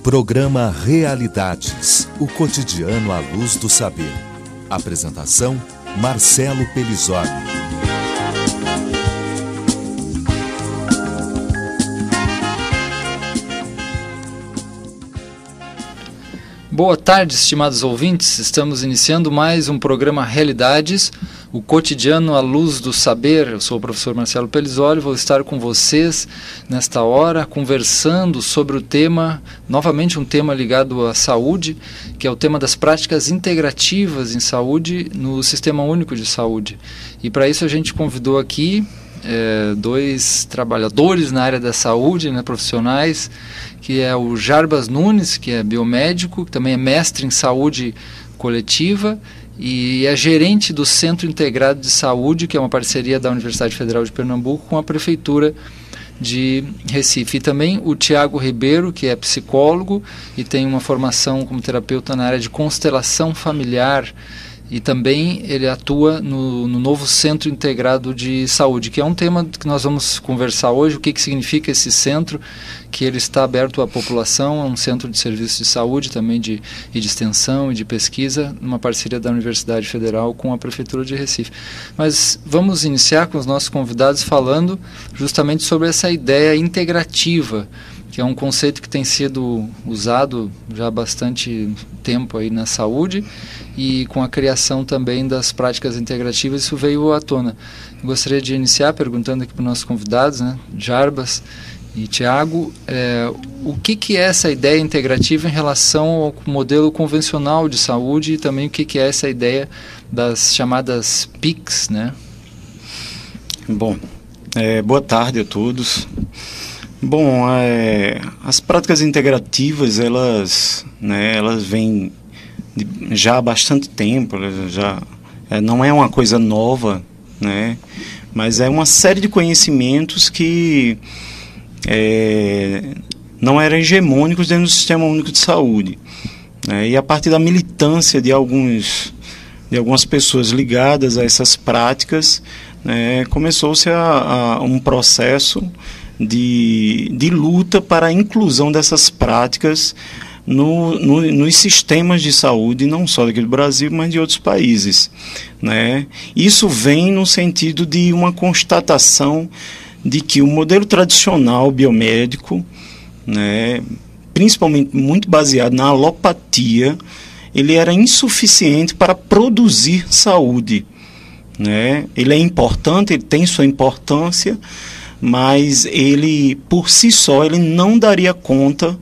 Programa Realidades, o cotidiano à luz do saber. Apresentação, Marcelo Pelizori. Boa tarde, estimados ouvintes. Estamos iniciando mais um programa Realidades, o cotidiano à luz do saber. Eu sou o professor Marcelo Pelizori, vou estar com vocês nesta hora conversando sobre o tema, novamente um tema ligado à saúde, que é o tema das práticas integrativas em saúde no Sistema Único de Saúde. E para isso a gente convidou aqui dois trabalhadores na área da saúde, profissionais, que é o Jarbas Nunes, que é biomédico, que também é mestre em saúde coletiva e é gerente do Centro Integrado de Saúde, que é uma parceria da Universidade Federal de Pernambuco com a Prefeitura de Recife. E também o Tiago Ribeiro, que é psicólogo e tem uma formação como terapeuta na área de constelação familiar, e também ele atua no novo Centro Integrado de Saúde, que é um tema que nós vamos conversar hoje, o que significa esse centro, que ele está aberto à população, é um centro de serviços de saúde, também de extensão e de pesquisa, numa parceria da Universidade Federal com a Prefeitura de Recife. Mas vamos iniciar com os nossos convidados falando justamente sobre essa ideia integrativa, que é um conceito que tem sido usado já há bastante tempo aí na saúde, e com a criação também das práticas integrativas isso veio à tona. Eu gostaria de iniciar perguntando aqui para os nossos convidados, Jarbas e Tiago, o que é essa ideia integrativa em relação ao modelo convencional de saúde, e também o que é essa ideia das chamadas PICs, Bom, boa tarde a todos. Bom, as práticas integrativas, elas vêm já há bastante tempo, não é uma coisa nova, mas é uma série de conhecimentos que não eram hegemônicos dentro do Sistema Único de Saúde. E a partir da militância de algumas pessoas ligadas a essas práticas, começou-se um processo de luta para a inclusão dessas práticas nos sistemas de saúde, não só daqui do Brasil, mas de outros países. Isso vem no sentido de uma constatação de que o modelo tradicional biomédico, principalmente muito baseado na alopatia, ele era insuficiente para produzir saúde. Ele é importante, ele tem sua importância, mas ele, por si só, ele não daria conta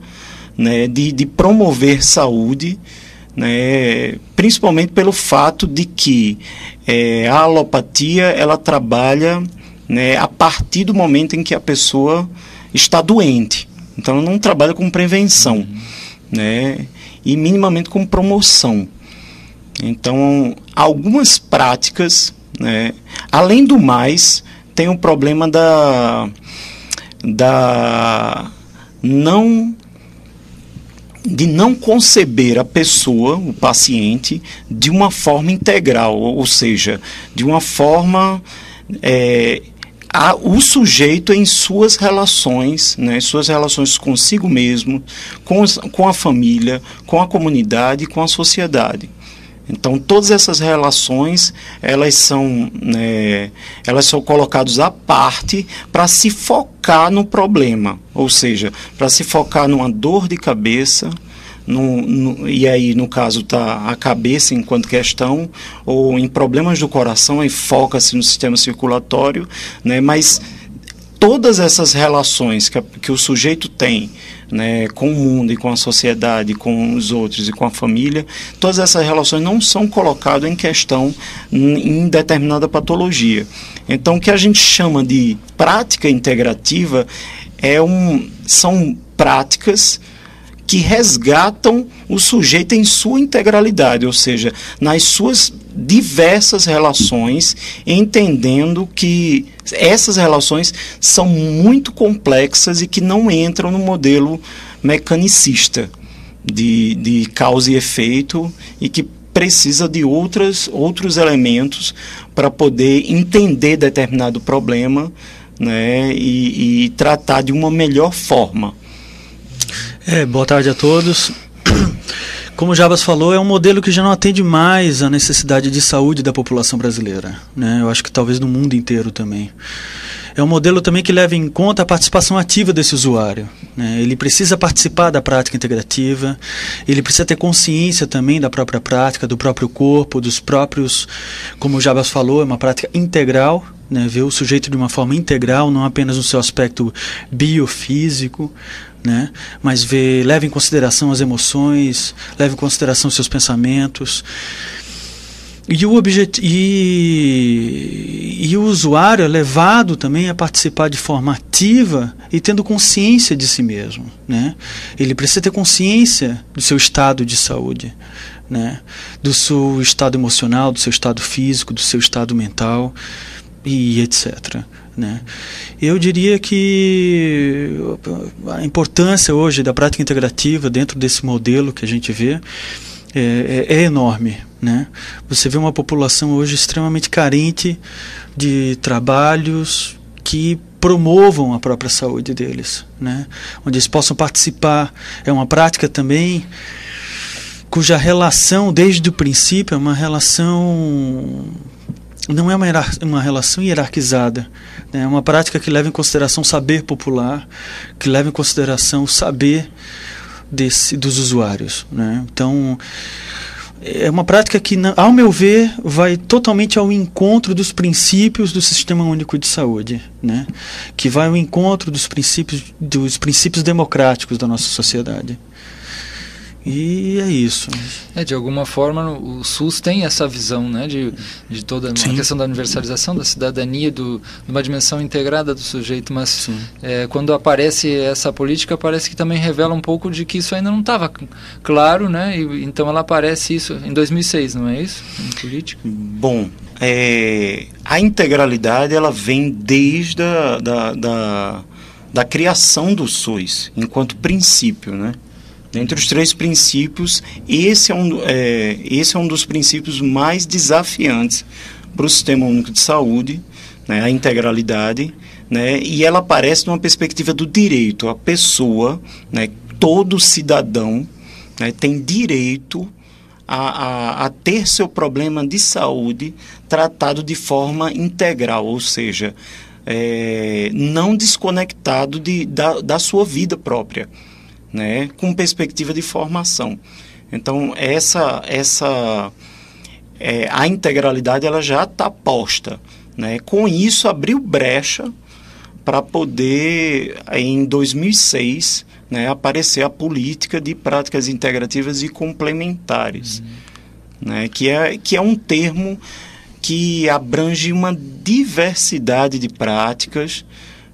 de promover saúde, principalmente pelo fato de que a alopatia ela trabalha a partir do momento em que a pessoa está doente. Então, ela não trabalha com prevenção, e minimamente com promoção. Então, algumas práticas, além do mais, tem o problema de não conceber a pessoa, o paciente, de uma forma integral, ou seja, de uma forma o sujeito em suas relações, suas relações consigo mesmo, com a família, com a comunidade e com a sociedade. Então, todas essas relações, elas são colocadas à parte para se focar no problema, ou seja, para se focar numa dor de cabeça, e aí, no caso, está a cabeça enquanto questão, ou em problemas do coração, aí foca-se no sistema circulatório, mas todas essas relações que o sujeito tem, com o mundo e com a sociedade, com os outros e com a família, todas essas relações não são colocadas em questão em determinada patologia. Então, o que a gente chama de prática integrativa são práticas que resgatam o sujeito em sua integralidade, ou seja, nas suas diversas relações, entendendo que essas relações são muito complexas e que não entram no modelo mecanicista de causa e efeito, e que precisa de outros elementos para poder entender determinado problema, e tratar de uma melhor forma. Boa tarde a todos. Como o Jabas falou, é um modelo que já não atende mais à necessidade de saúde da população brasileira, né? Eu acho que talvez no mundo inteiro também. É um modelo também que leva em conta a participação ativa desse usuário, né? Ele precisa participar da prática integrativa, ele precisa ter consciência também da própria prática, do próprio corpo, dos próprios, como o Jabas falou, é uma prática integral, né? Ver o sujeito de uma forma integral, não apenas no seu aspecto biofísico, né? Mas leva em consideração as emoções, leva em consideração os seus pensamentos. E o usuário é levado também a participar de forma ativa e tendo consciência de si mesmo, né? Ele precisa ter consciência do seu estado de saúde, né? Do seu estado emocional, do seu estado físico, do seu estado mental e etc., né? Eu diria que a importância hoje da prática integrativa dentro desse modelo que a gente vê é enorme, né? Você vê uma população hoje extremamente carente de trabalhos que promovam a própria saúde deles, né? Onde eles possam participar. É uma prática também cuja relação, desde o princípio, é uma relação... Não é uma relação hierarquizada, né? É uma prática que leva em consideração o saber popular, que leva em consideração o saber dos usuários, né? Então, é uma prática que, ao meu ver, vai totalmente ao encontro dos princípios do Sistema Único de Saúde, né? Que vai ao encontro dos princípios democráticos da nossa sociedade. E é isso. De alguma forma o SUS tem essa visão, né, de toda a questão da universalização, da cidadania, de uma dimensão integrada do sujeito, mas quando aparece essa política, parece que também revela um pouco de que isso ainda não estava claro, né? E, então ela aparece isso em 2006, não é isso? Em política? Bom, a integralidade ela vem desde da criação do SUS, enquanto princípio, né? Entre os 3 princípios, esse é um dos princípios mais desafiantes para o Sistema Único de Saúde, né, a integralidade, né, e ela aparece numa perspectiva do direito. A pessoa, né, todo cidadão, né, tem direito a ter seu problema de saúde tratado de forma integral, ou seja, não desconectado da sua vida própria, né, com perspectiva de formação. Então, a integralidade ela já está posta, né? Com isso, abriu brecha para poder, em 2006, né, aparecer a política de práticas integrativas e complementares, né, que é um termo que abrange uma diversidade de práticas,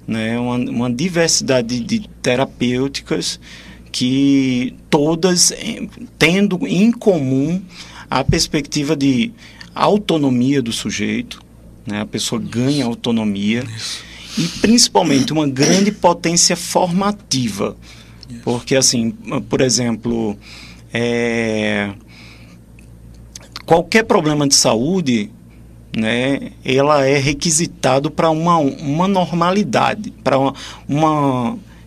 né, uma diversidade de terapêuticas, que todas tendo em comum a perspectiva de autonomia do sujeito, né? A pessoa ganha autonomia e principalmente uma grande potência formativa, porque assim, por exemplo, qualquer problema de saúde, né, ela é requisitado para uma normalidade, para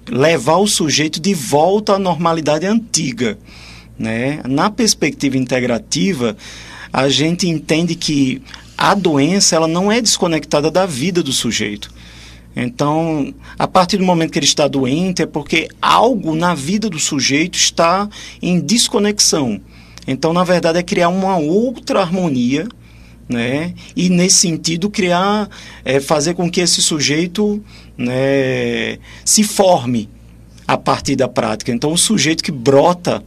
levar o sujeito de volta à normalidade antiga, né? Na perspectiva integrativa, a gente entende que a doença ela não é desconectada da vida do sujeito. Então, a partir do momento que ele está doente, é porque algo na vida do sujeito está em desconexão. Então, na verdade, é criar uma outra harmonia, né? E nesse sentido fazer com que esse sujeito, né, se forme a partir da prática. Então o sujeito que brota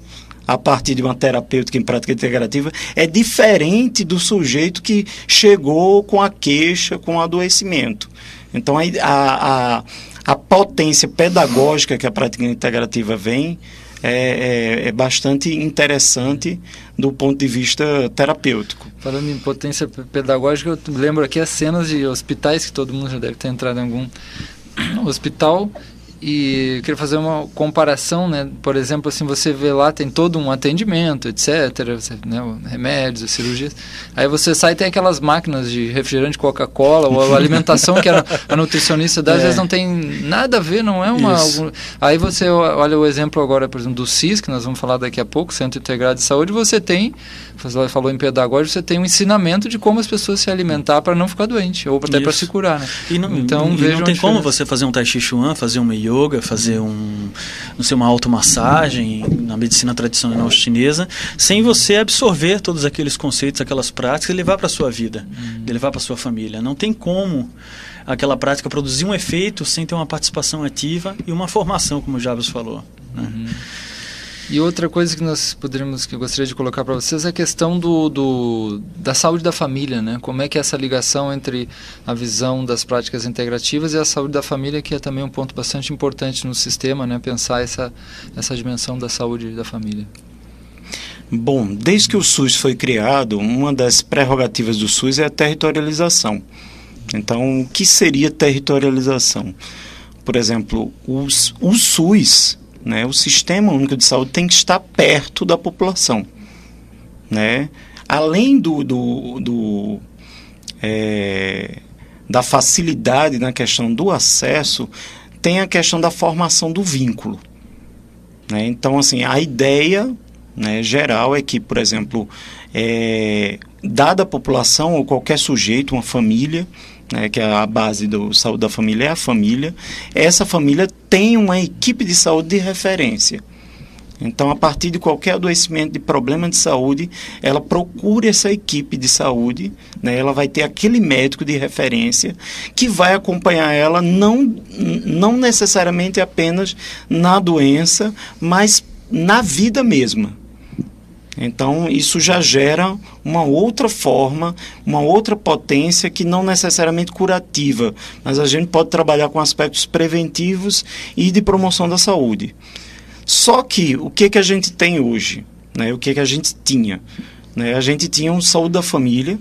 a partir de uma terapêutica em prática integrativa é diferente do sujeito que chegou com a queixa, com o adoecimento. Então a potência pedagógica que a prática integrativa vem é bastante interessante do ponto de vista terapêutico. Falando em potência pedagógica, eu lembro aqui as cenas de hospitais, que todo mundo já deve ter entrado em algum hospital, E eu queria fazer uma comparação, né? Por exemplo, assim, você vê lá, tem todo um atendimento, etc., né? Remédios, cirurgias. Aí você sai e tem aquelas máquinas de refrigerante, Coca-Cola, ou a alimentação que a nutricionista dá, às vezes não tem nada a ver, não é uma... Aí você olha o exemplo agora, por exemplo, do CIS, que nós vamos falar daqui a pouco, Centro Integrado de Saúde, você tem, você falou em pedagógico, você tem um ensinamento de como as pessoas se alimentar para não ficar doente, ou até para se curar, né? Então, não tem como você fazer um Tai Chi Chuan, fazer uma yoga, fazer uma automassagem na medicina tradicional chinesa, sem você absorver todos aqueles conceitos, aquelas práticas e levar para a sua vida, e levar para a sua família. Não tem como aquela prática produzir um efeito sem ter uma participação ativa e uma formação, como o Jabas falou, né? E outra coisa que que eu gostaria de colocar para vocês é a questão da saúde da família, né? Como é que é essa ligação entre a visão das práticas integrativas e a saúde da família, que é também um ponto bastante importante no sistema, né? Pensar essa dimensão da saúde da família. Bom, desde que o SUS foi criado, uma das prerrogativas do SUS é a territorialização. Então, o que seria territorialização? Por exemplo, o SUS... né, o Sistema Único de Saúde tem que estar perto da população, né? Além da facilidade na questão do acesso, tem a questão da formação do vínculo, né? Então, assim, a ideia, né, geral é que, por exemplo, dada a população ou qualquer sujeito, uma família, né, que a base da saúde da família é a família, essa família tem uma equipe de saúde de referência. Então, a partir de qualquer adoecimento, de problema de saúde, ela procura essa equipe de saúde, né, ela vai ter aquele médico de referência que vai acompanhar ela não necessariamente apenas na doença, mas na vida mesma. Então, isso já gera uma outra forma, uma outra potência que não necessariamente curativa, mas a gente pode trabalhar com aspectos preventivos e de promoção da saúde. Só que, o que a gente tem hoje? Né? O que a gente tinha? Né? A gente tinha um saúde da família,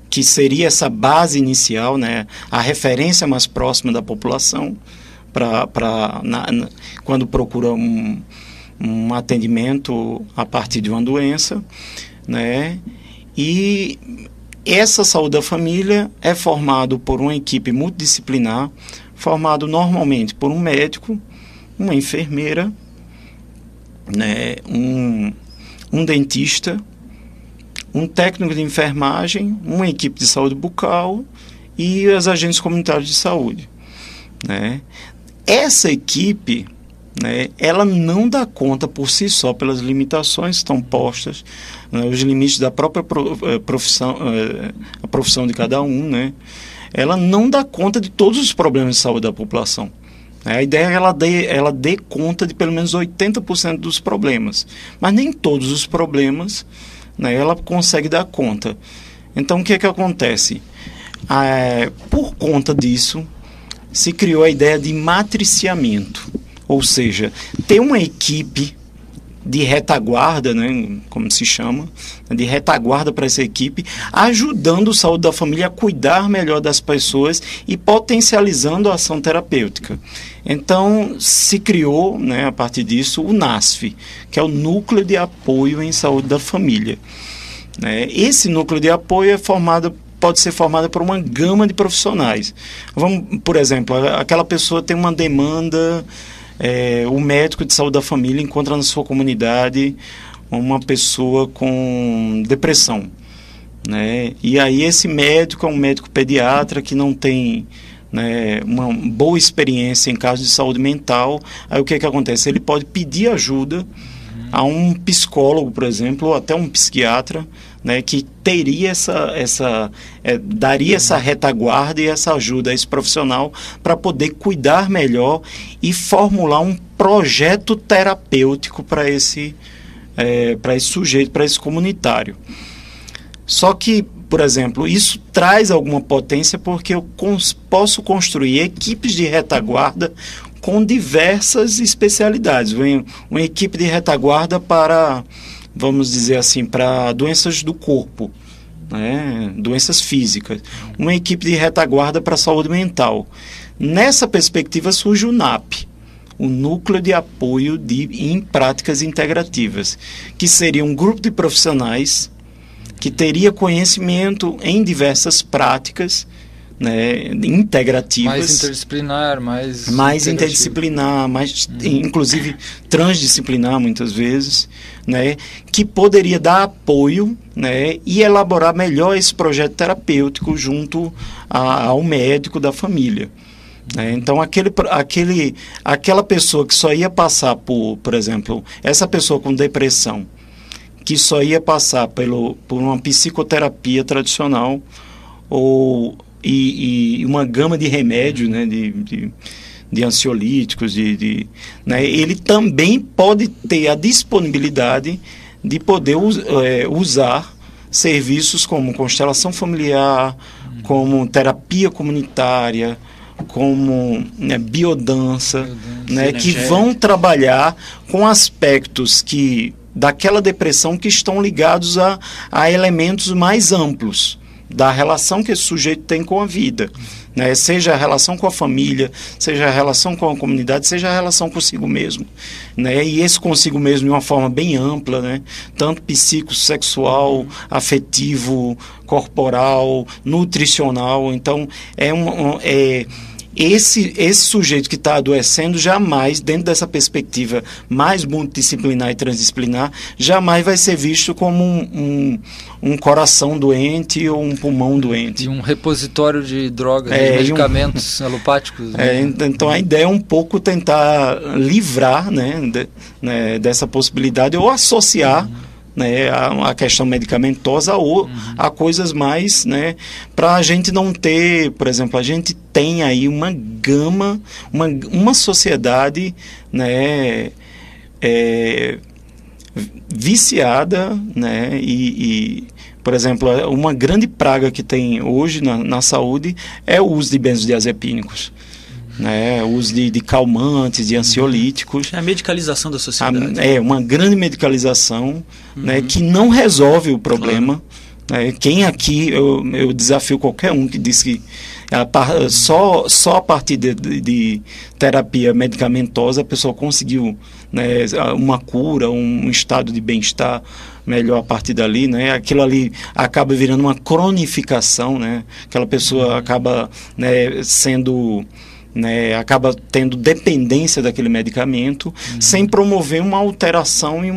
que seria essa base inicial, né? A referência mais próxima da população, quando procura um atendimento a partir de uma doença, né? E essa saúde da família é formado por uma equipe multidisciplinar, formado normalmente por um médico, uma enfermeira, né? Um dentista, um técnico de enfermagem, uma equipe de saúde bucal e os agentes comunitários de saúde, né? Essa equipe, né, ela não dá conta por si só, pelas limitações que estão postas, né, os limites da própria profissão, a profissão de cada um, né, ela não dá conta de todos os problemas de saúde da população. A ideia é que ela dê conta de pelo menos 80% dos problemas, mas nem todos os problemas, né, ela consegue dar conta. Então, o que acontece? Por conta disso, se criou a ideia de matriciamento. Ou seja, ter uma equipe de retaguarda, né, como se chama, de retaguarda para essa equipe, ajudando a saúde da família a cuidar melhor das pessoas e potencializando a ação terapêutica. Então, se criou, né, a partir disso, o NASF, que é o Núcleo de Apoio em Saúde da Família. Esse núcleo de apoio pode ser formado por uma gama de profissionais. Por exemplo, aquela pessoa tem uma demanda... o médico de saúde da família encontra na sua comunidade uma pessoa com depressão, né? E aí esse médico é um médico pediatra que não tem, né, uma boa experiência em casos de saúde mental. Aí o que acontece? Ele pode pedir ajuda a um psicólogo, por exemplo, ou até um psiquiatra, né, que teria daria essa retaguarda e essa ajuda a esse profissional para poder cuidar melhor e formular um projeto terapêutico para esse sujeito, para esse comunitário. Só que, por exemplo, isso traz alguma potência porque eu posso construir equipes de retaguarda com diversas especialidades. Uma equipe de retaguarda para, vamos dizer assim, para doenças do corpo, né? Doenças físicas. Uma equipe de retaguarda para a saúde mental. Nessa perspectiva surge o NAP, o núcleo de apoio em práticas integrativas, que seria um grupo de profissionais que teria conhecimento em diversas práticas, né, integrativas. Mais interdisciplinar, mais interdisciplinar, inclusive transdisciplinar muitas vezes, né, que poderia dar apoio, né, e elaborar melhor esse projeto terapêutico junto ao médico da família. Então, aquela pessoa que só ia passar por exemplo, essa pessoa com depressão, que só ia passar por uma psicoterapia tradicional e uma gama de remédios, né, de ansiolíticos, né, ele também pode ter a disponibilidade de poder usar serviços como constelação familiar, como terapia comunitária, como, né, biodança, né, que vão trabalhar com aspectos daquela depressão que estão ligados a elementos mais amplos da relação que esse sujeito tem com a vida, né? Seja a relação com a família, seja a relação com a comunidade, seja a relação consigo mesmo, né? E esse consigo mesmo de uma forma bem ampla, né? Tanto psicossexual, afetivo, corporal, nutricional. Então, esse sujeito que está adoecendo jamais, dentro dessa perspectiva mais multidisciplinar e transdisciplinar, jamais vai ser visto como um coração doente ou um pulmão doente. E um repositório de drogas, de medicamentos alopáticos. Né? Então a ideia é um pouco tentar livrar, né, dessa possibilidade ou associar, né, a questão medicamentosa ou a coisas mais, né, para a gente não ter, por exemplo, a gente tem aí uma gama, uma sociedade, né, viciada, né, e por exemplo, uma grande praga que tem hoje na saúde é o uso de benzodiazepínicos. Né, o uso de calmantes, de ansiolíticos. É a medicalização da sociedade. É uma grande medicalização, né, que não resolve o problema. Claro. Né, quem aqui, eu desafio qualquer um que diz que só a partir de terapia medicamentosa a pessoa conseguiu, né, uma cura, um estado de bem-estar melhor a partir dali, né? Aquilo ali acaba virando uma cronificação, né? Aquela pessoa acaba, né, né, acaba tendo dependência daquele medicamento, sem promover uma alteração e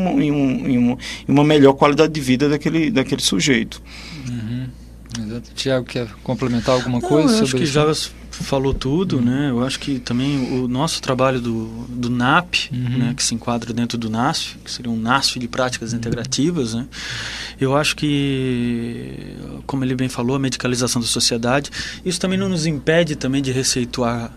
uma melhor qualidade de vida daquele sujeito. Exato. Tiago, quer complementar alguma coisa? Eu acho que já falou tudo, né? Eu acho que também o nosso trabalho do NAP, né, que se enquadra dentro do NASF, que seria um NASF de práticas integrativas, né? Eu acho que, como ele bem falou, a medicalização da sociedade, isso também não nos impede também de receituar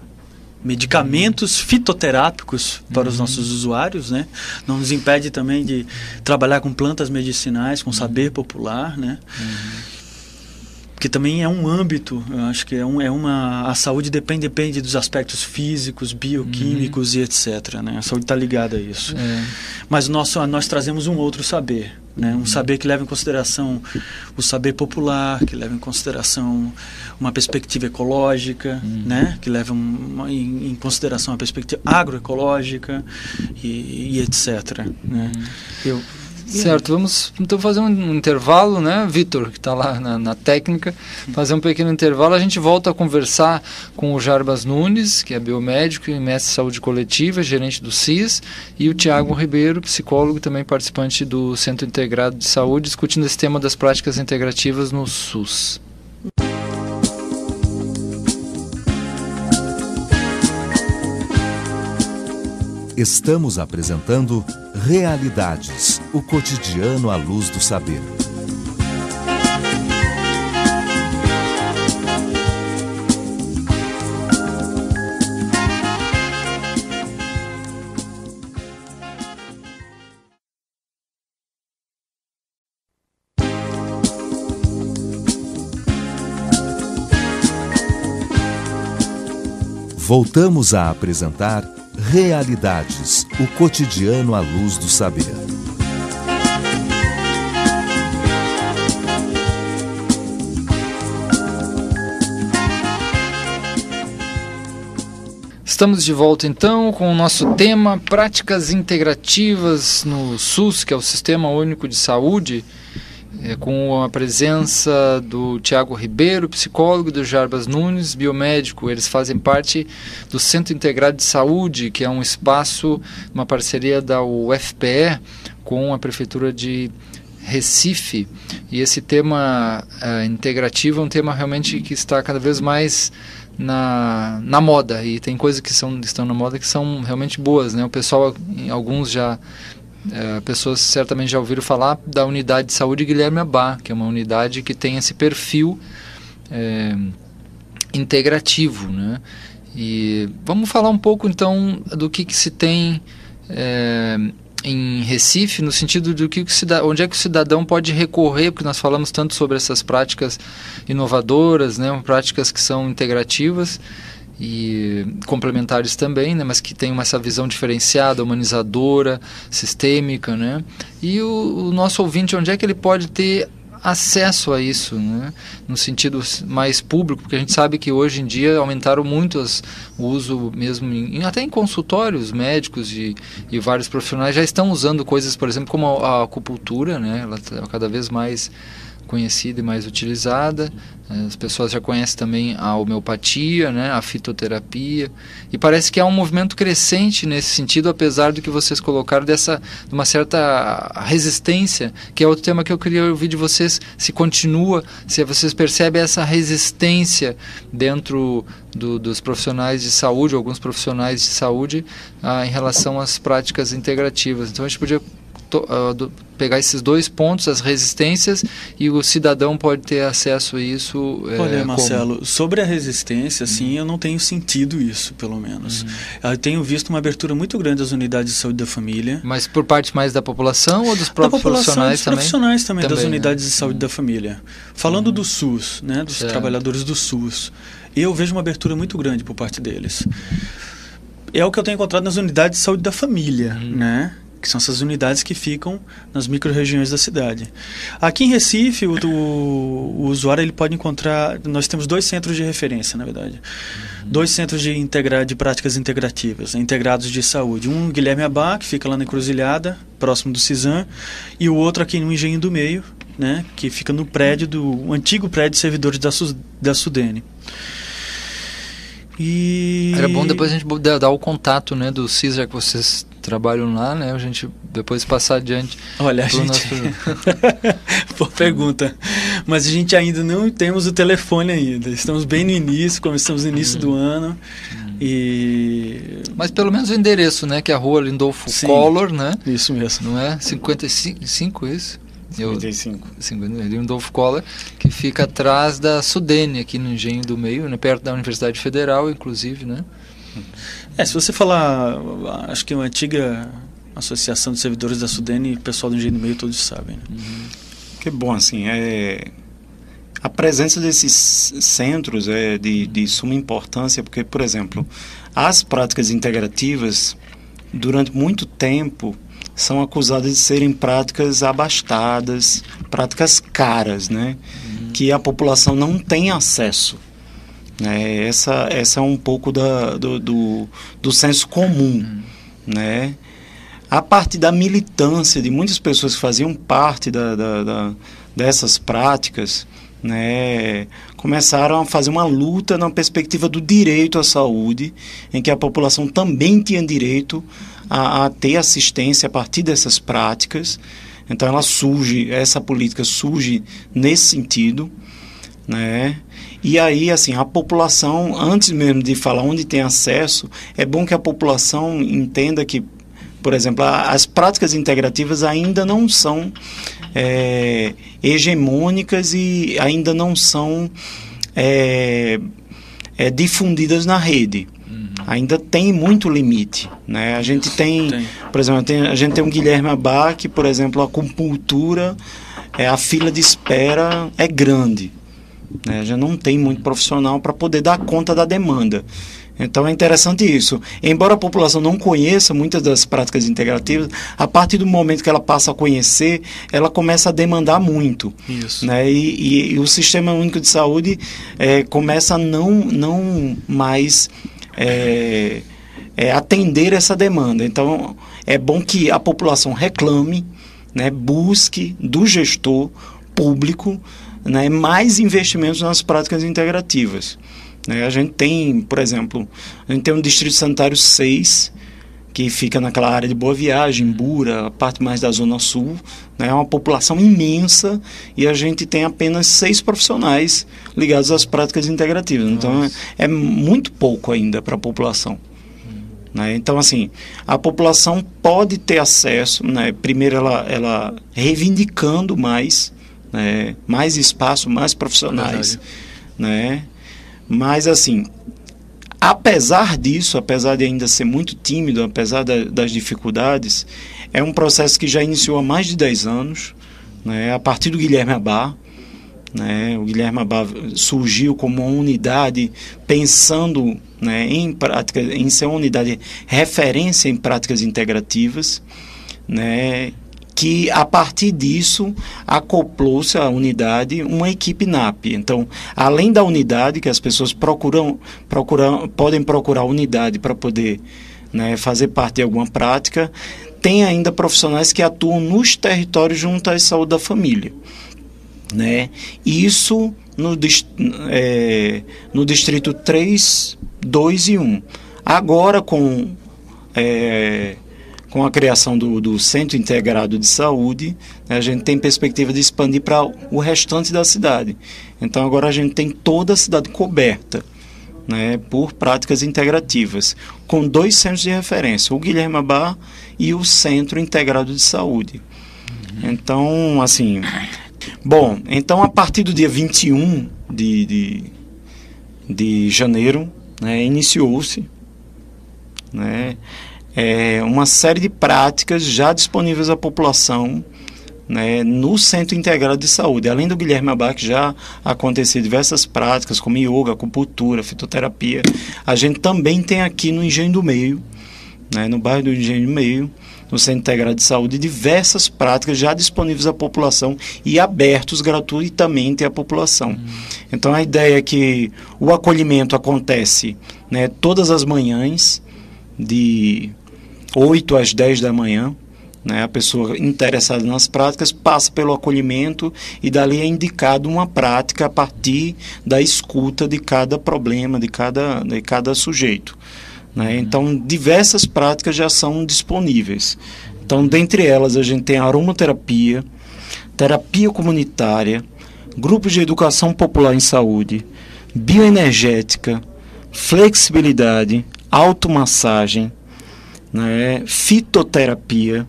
medicamentos fitoterápicos para os nossos usuários, né? Não nos impede também de trabalhar com plantas medicinais, com saber popular, né? Que também é um âmbito, eu acho que a saúde depende dos aspectos físicos, bioquímicos e etc, né? A saúde está ligada a isso. Mas nós trazemos um outro saber, né? Um saber que leva em consideração o saber popular, que leva em consideração uma perspectiva ecológica, né? Que leva em consideração a perspectiva agroecológica e etc, né? Certo, vamos então fazer um intervalo, né, Vitor, que está lá na técnica, fazer um pequeno intervalo. A gente volta a conversar com o Jarbas Nunes, que é biomédico e mestre em saúde coletiva, gerente do CIS, e o Tiago Ribeiro, psicólogo e também participante do Centro Integrado de Saúde, discutindo esse tema das práticas integrativas no SUS. Estamos apresentando Realidades, o cotidiano à luz do saber. Voltamos a apresentar Realidades, o cotidiano à luz do saber. Estamos de volta então com o nosso tema práticas integrativas no SUS, que é o Sistema Único de Saúde, com a presença do Tiago Ribeiro, psicólogo, do Jarbas Nunes, biomédico. Eles fazem parte do Centro Integrado de Saúde, que é um espaço, uma parceria da UFPE com a Prefeitura de Recife. E esse tema integrativo é um tema realmente que está cada vez mais na moda, e tem coisas que estão na moda que são realmente boas, né? O pessoal, alguns já, pessoas certamente já ouviram falar da unidade de saúde Guilherme Abá, que é uma unidade que tem esse perfil integrativo, né? E vamos falar um pouco então do que se tem em Recife, no sentido de onde é que o cidadão pode recorrer, porque nós falamos tanto sobre essas práticas inovadoras, né, práticas que são integrativas e complementares também, né, mas que tem essa visão diferenciada, humanizadora, sistêmica, né? E o nosso ouvinte, onde é que ele pode ter acesso a isso, né? No sentido mais público, porque a gente sabe que hoje em dia aumentaram muito o uso mesmo até em consultórios médicos, e vários profissionais já estão usando coisas, por exemplo, como a acupuntura, né? Ela está cada vez mais conhecida e mais utilizada. As pessoas já conhecem também a homeopatia, né, a fitoterapia, e parece que há um movimento crescente nesse sentido, apesar do que vocês colocaram de uma certa resistência, que é outro tema que eu queria ouvir de vocês, se vocês percebem essa resistência dentro dos profissionais de saúde, alguns profissionais de saúde, em relação às práticas integrativas. Então a gente podia pegar esses dois pontos, as resistências, e o cidadão pode ter acesso a isso. Olha, Marcelo, sobre a resistência, sim, eu não tenho sentido isso, pelo menos. Eu tenho visto uma abertura muito grande das unidades de saúde da família. Mas por parte mais da população ou dos próprios profissionais também? Dos profissionais também, das unidades de saúde da família. Falando do SUS, né, dos trabalhadores do SUS, eu vejo uma abertura muito grande por parte deles. É o que eu tenho encontrado nas unidades de saúde da família, né? Que são essas unidades que ficam nas micro-regiões da cidade. Aqui em Recife, o usuário ele pode encontrar... Nós temos 2 centros de referência, na verdade. 2 centros de práticas integrativas, integrados de saúde. Um, Guilherme Abá, que fica lá na Encruzilhada, próximo do Cisan, e o outro aqui no Engenho do Meio, né, que fica no prédio o antigo prédio de servidores da Sudene. E... Era bom depois a gente dar o contato, né, do CIS, já que vocês trabalham lá, né, a gente depois passar adiante. Olha, a gente... Boa pergunta. Mas a gente ainda não temos o telefone ainda. Estamos bem no início, começamos no início do ano. Mas pelo menos o endereço, né, que é a rua Lindolfo Collor, né? Isso mesmo. Não é? 55 isso? 55. Lindolfo Collor, que fica atrás da Sudene, aqui no Engenho do Meio, né, perto da Universidade Federal, inclusive, né? Se você falar, acho que uma antiga associação de servidores da Sudene, o pessoal do Engenho do Meio todos sabem, né? Que bom, assim, a presença desses centros é de suma importância, porque, por exemplo, as práticas integrativas, durante muito tempo, são acusadas de serem práticas abastadas, práticas caras, né? Que a população não tem acesso. Essa é um pouco do senso comum, né? A parte da militância de muitas pessoas que faziam parte dessas práticas, né, começaram a fazer uma luta na perspectiva do direito à saúde, em que a população também tinha direito a ter assistência a partir dessas práticas. Então essa política surge nesse sentido, né? E aí, assim, a população, antes mesmo de falar onde tem acesso, é bom que a população entenda que, por exemplo, as práticas integrativas ainda não são hegemônicas e ainda não são difundidas na rede. Ainda tem muito limite, né? A gente tem. Por exemplo, a gente tem um Guilherme Abá que, por exemplo, a acupuntura, a fila de espera é grande, né? Já não tem muito profissional para poder dar conta da demanda. Então é interessante isso. Embora a população não conheça muitas das práticas integrativas, a partir do momento que ela passa a conhecer, ela começa a demandar muito. Isso. Né? E o Sistema Único de Saúde começa a não mais atender essa demanda. Então, é bom que a população reclame, né, busque do gestor público, né, mais investimentos nas práticas integrativas. Né? A gente tem, por exemplo, um Distrito Sanitário 6, que fica naquela área de Boa Viagem, Bura, a parte mais da Zona Sul, né? É uma população imensa e a gente tem apenas 6 profissionais ligados às práticas integrativas. Então, é muito pouco ainda para a população. Né? Então, assim, a população pode ter acesso, né? Primeiro ela reivindicando mais, né? Mais espaço, mais profissionais, né? Mas, assim, apesar disso, apesar de ainda ser muito tímido, apesar das dificuldades, é um processo que já iniciou há mais de 10 anos, né? A partir do Guilherme Abá, né? O Guilherme Abá surgiu como uma unidade pensando, né, em ser uma unidade referência em práticas integrativas, né, que a partir disso acoplou-se à unidade uma equipe NAP. Então, além da unidade, que as pessoas podem procurar a unidade para poder, né, fazer parte de alguma prática, tem ainda profissionais que atuam nos territórios junto à saúde da família. Né? Isso no distrito 3, 2 e 1. Agora, com a criação do Centro Integrado de Saúde, né, a gente tem perspectiva de expandir para o restante da cidade. Então, agora a gente tem toda a cidade coberta, né, por práticas integrativas, com 2 centros de referência, o Guilherme Abá e o Centro Integrado de Saúde. Então, assim... Bom, então a partir do dia 21 de janeiro, né, iniciou-se, né, uma série de práticas já disponíveis à população, né, no Centro Integrado de Saúde. Além do Guilherme Abá, que já aconteceu diversas práticas, como yoga, acupuntura, fitoterapia, a gente também tem aqui no Engenho do Meio, né, no bairro do Engenho do Meio, no Centro Integrado de Saúde, diversas práticas já disponíveis à população e abertos gratuitamente à população. Então, a ideia é que o acolhimento acontece, né, todas as manhãs, de 8 às 10 da manhã, né, a pessoa interessada nas práticas passa pelo acolhimento e dali é indicado uma prática a partir da escuta de cada problema, de cada sujeito. Né? Então, diversas práticas já são disponíveis. Então, dentre elas, a gente tem a aromaterapia, terapia comunitária, grupos de educação popular em saúde, bioenergética, flexibilidade, automassagem, né, fitoterapia,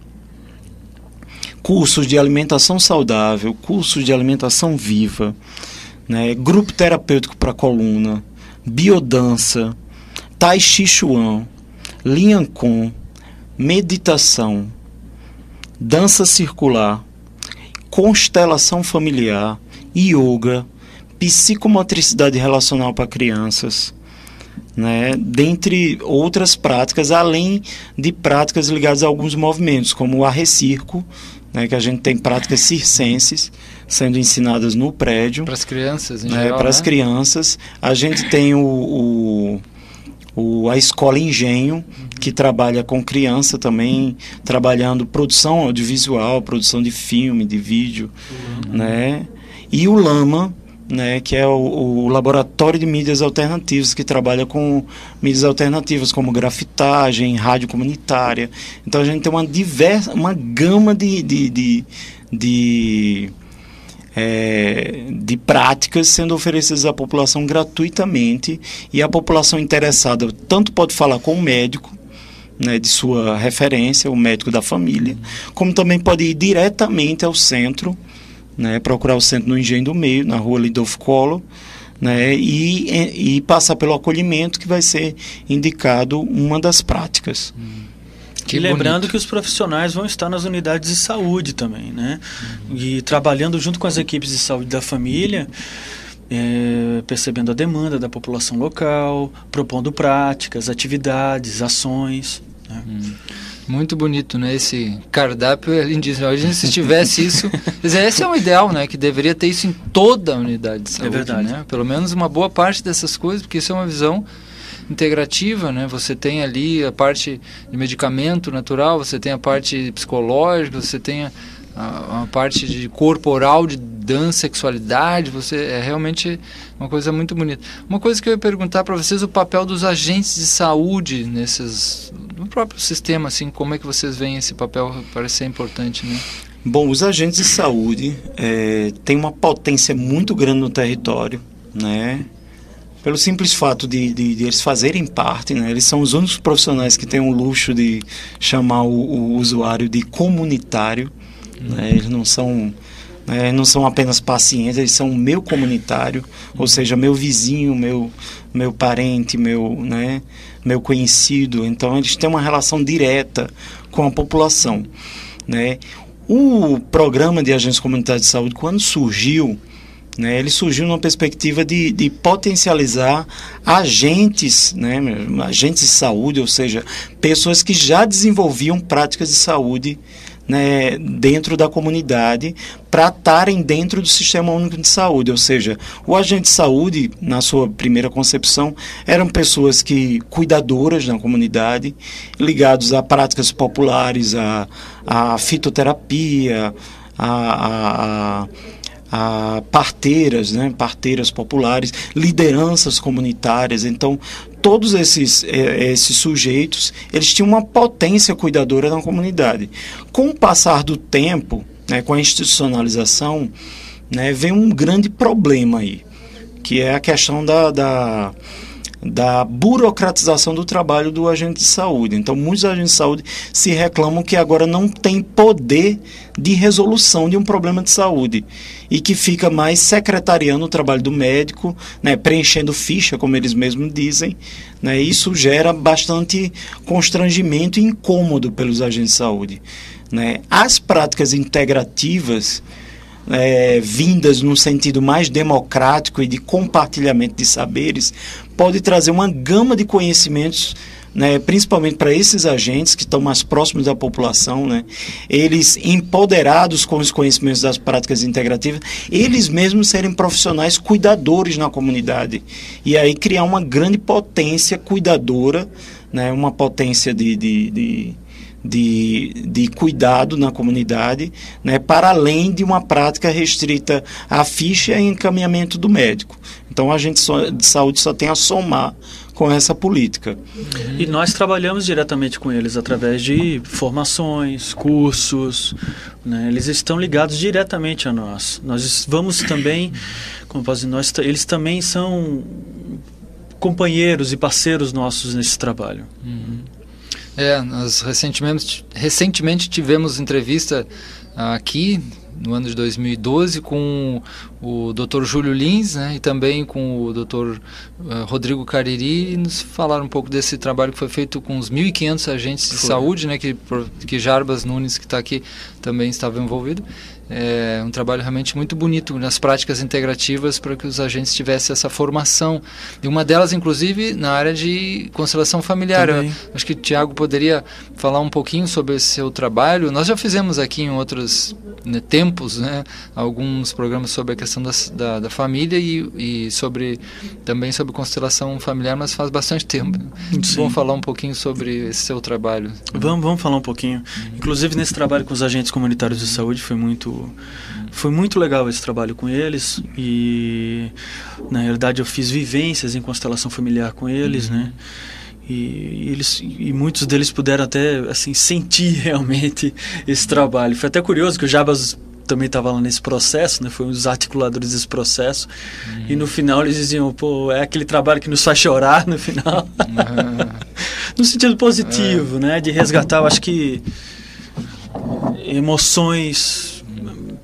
cursos de alimentação saudável, cursos de alimentação viva, né, grupo terapêutico para coluna, biodança, Tai Chi Chuan, Lian Kun, meditação, dança circular, constelação familiar, yoga, psicomotricidade relacional para crianças, né, dentre outras práticas, além de práticas ligadas a alguns movimentos, como o arrecirco, né, que a gente tem práticas circenses sendo ensinadas no prédio. Para as crianças, em geral, para as crianças. A gente tem a Escola Engenho, que trabalha com criança também, trabalhando produção audiovisual, produção de filme, de vídeo, né? E o Lama, né, que é o Laboratório de Mídias Alternativas, que trabalha com mídias alternativas, como grafitagem, rádio comunitária. Então a gente tem uma gama de práticas sendo oferecidas à população gratuitamente, e a população interessada tanto pode falar com o médico, né, de sua referência, o médico da família, como também pode ir diretamente ao centro, né, procurar o centro no Engenho do Meio, na rua Lidolfo Collor, né, e passar pelo acolhimento, que vai ser indicado uma das práticas. E lembrando que os profissionais vão estar nas unidades de saúde também, né? E trabalhando junto com as equipes de saúde da família, percebendo a demanda da população local, propondo práticas, atividades, ações, né? Muito bonito, né? Esse cardápio é lindíssimo. Imagina se tivesse isso. Esse é um ideal, né? Que deveria ter isso em toda a unidade de saúde. É verdade. Né? Pelo menos uma boa parte dessas coisas, porque isso é uma visão integrativa, né? Você tem ali a parte de medicamento natural, você tem a parte psicológica, você tem a parte de corporal, de dança, sexualidade, é realmente uma coisa muito bonita. Uma coisa que eu ia perguntar para vocês, o papel dos agentes de saúde no próprio sistema, assim, como é que vocês veem esse papel? Parece ser importante, né? Bom, os agentes de saúde têm uma potência muito grande no território, né? Pelo simples fato de eles fazerem parte, né? Eles são os únicos profissionais que têm o luxo de chamar o usuário de comunitário. Né? Eles não são apenas pacientes, eles são meu comunitário, ou seja, meu vizinho, meu parente, meu conhecido. Então eles têm uma relação direta com a população, né? O programa de agentes comunitários de saúde, quando surgiu, né, ele surgiu numa perspectiva de potencializar agentes, né, agentes de saúde, ou seja, pessoas que já desenvolviam práticas de saúde, né, dentro da comunidade, para estarem dentro do Sistema Único de Saúde. Ou seja, o agente de saúde, na sua primeira concepção, eram pessoas cuidadoras na comunidade, ligados a práticas populares, a fitoterapia, a parteiras, né, parteiras populares, lideranças comunitárias. Então, todos esses sujeitos, eles tinham uma potência cuidadora na comunidade. Com o passar do tempo, né, com a institucionalização, né, vem um grande problema aí, que é a questão da burocratização do trabalho do agente de saúde. Então, muitos agentes de saúde se reclamam que agora não tem poder de resolução de um problema de saúde e que fica mais secretariando o trabalho do médico, né, preenchendo ficha, como eles mesmos dizem, né. Isso gera bastante constrangimento e incômodo pelos agentes de saúde, né. As práticas integrativas, vindas num sentido mais democrático e de compartilhamento de saberes, pode trazer uma gama de conhecimentos, né, principalmente para esses agentes que estão mais próximos da população, né, eles empoderados com os conhecimentos das práticas integrativas, eles mesmos serem profissionais cuidadores na comunidade, e aí criar uma grande potência cuidadora, né, uma potência de cuidado na comunidade, né, para além de uma prática restrita à ficha e encaminhamento do médico. Então, a agente de saúde só tem a somar com essa política. E nós trabalhamos diretamente com eles através de formações, cursos, né? Eles estão ligados diretamente a nós. Nós vamos também, como posso dizer, eles também são companheiros e parceiros nossos nesse trabalho. Nós recentemente tivemos entrevista aqui no ano de 2012 com o Dr. Júlio Lins, né, e também com o Dr. Rodrigo Cariri, e nos falaram um pouco desse trabalho que foi feito com os 1.500 agentes de saúde, né, que Jarbas Nunes, que está aqui, também estava envolvido. É um trabalho realmente muito bonito nas práticas integrativas para que os agentes tivessem essa formação. E uma delas, inclusive, na área de constelação familiar. Acho que o Tiago poderia falar um pouquinho sobre esse seu trabalho. Nós já fizemos aqui em outros tempos, né, alguns programas sobre a questão da família e também sobre constelação familiar, mas faz bastante tempo. Vamos falar um pouquinho sobre esse seu trabalho. Vamos falar um pouquinho. Inclusive, nesse trabalho com os agentes comunitários de saúde, foi muito legal esse trabalho com eles, e na realidade eu fiz vivências em constelação familiar com eles, né? E muitos deles puderam até assim sentir realmente esse trabalho. Foi até curioso que o Jabas também estava lá nesse processo, né? Foi um dos articuladores desse processo, e no final eles diziam, pô, é aquele trabalho que nos faz chorar no final. No sentido positivo, né? De resgatar, eu acho que emoções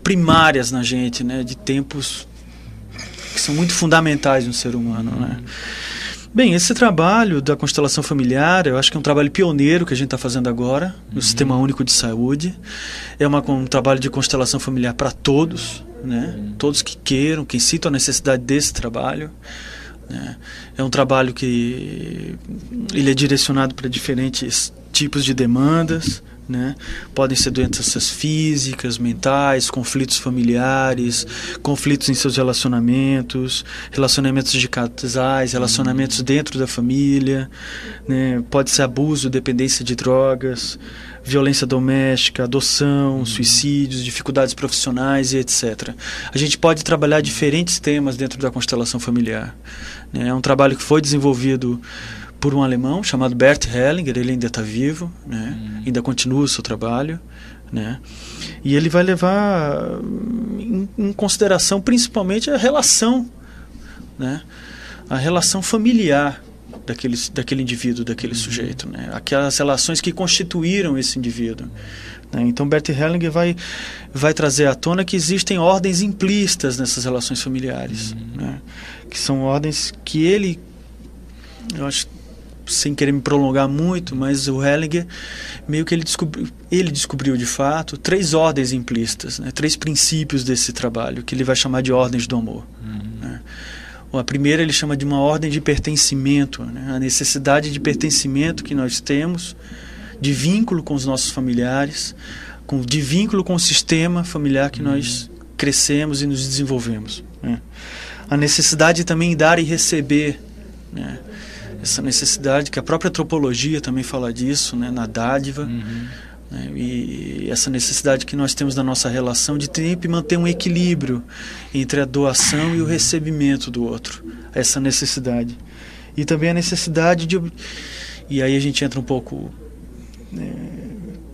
primárias na gente, né, de tempos que são muito fundamentais no ser humano, né? Bem, esse trabalho da constelação familiar, eu acho que é um trabalho pioneiro que a gente está fazendo agora no Sistema Único de Saúde. É um trabalho de constelação familiar para todos, né? Todos que queiram, que sintam a necessidade desse trabalho, né? É um trabalho que ele é direcionado para diferentes tipos de demandas, né? Podem ser doenças físicas, mentais, conflitos familiares, conflitos em seus relacionamentos, relacionamentos de casais, relacionamentos dentro da família, né? Pode ser abuso, dependência de drogas, violência doméstica, adoção, suicídios, dificuldades profissionais e etc. A gente pode trabalhar diferentes temas dentro da constelação familiar, né? É um trabalho que foi desenvolvido por um alemão chamado Bert Hellinger. Ele ainda está vivo, né? Ainda continua o seu trabalho, né? E ele vai levar em consideração principalmente a relação, né? A relação familiar daquele indivíduo, daquele sujeito, né? Aquelas relações que constituíram esse indivíduo, né? Então Bert Hellinger vai trazer à tona que existem ordens implícitas nessas relações familiares, né? Que são ordens que eu acho, sem querer me prolongar muito, mas o Hellinger meio que ele descobriu de fato 3 ordens implícitas, né? 3 princípios desse trabalho que ele vai chamar de ordens do amor, né? A primeira ele chama de uma ordem de pertencimento, né? A necessidade de pertencimento que nós temos, de vínculo com os nossos familiares, de vínculo com o sistema familiar que nós crescemos e nos desenvolvemos, né? A necessidade também de dar e receber, né? Essa necessidade que a própria antropologia também fala disso, né? Na dádiva, né? E essa necessidade que nós temos na nossa relação de sempre manter um equilíbrio entre a doação e o recebimento do outro, essa necessidade. E também a necessidade de... E aí a gente entra um pouco...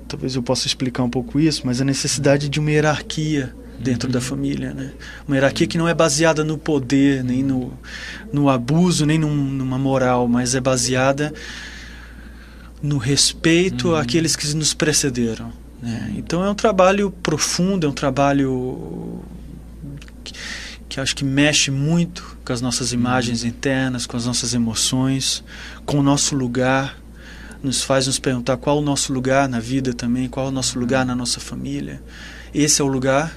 talvez eu possa explicar um pouco isso, mas a necessidade de uma hierarquia dentro da família, né? Uma hierarquia que não é baseada no poder, nem no abuso, nem numa moral, mas é baseada no respeito àqueles que nos precederam, né? Então é um trabalho profundo, é um trabalho que acho que mexe muito com as nossas imagens internas, com as nossas emoções, com o nosso lugar, nos faz nos perguntar qual é o nosso lugar na vida também, qual é o nosso lugar na nossa família. Esse é o lugar